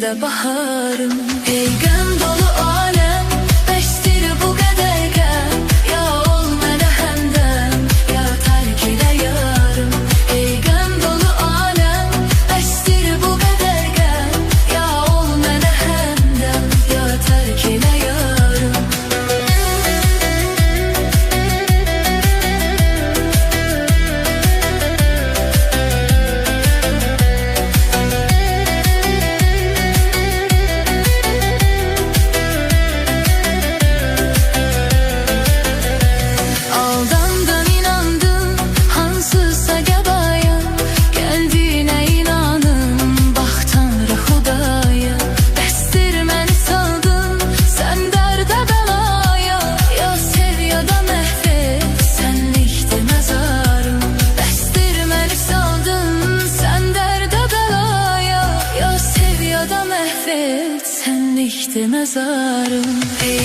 de baharım. Ey gəm dolu aləm, bəsdir bu qədər qəm. Ya ol mənə həmdəm, ya tərk elə yarım. Ey gəm dolu aləm, bəsdir bu qədər qəm. Ya ol mənə həmdəm, ya tərk elə yarım. Sənlikdir məzarım.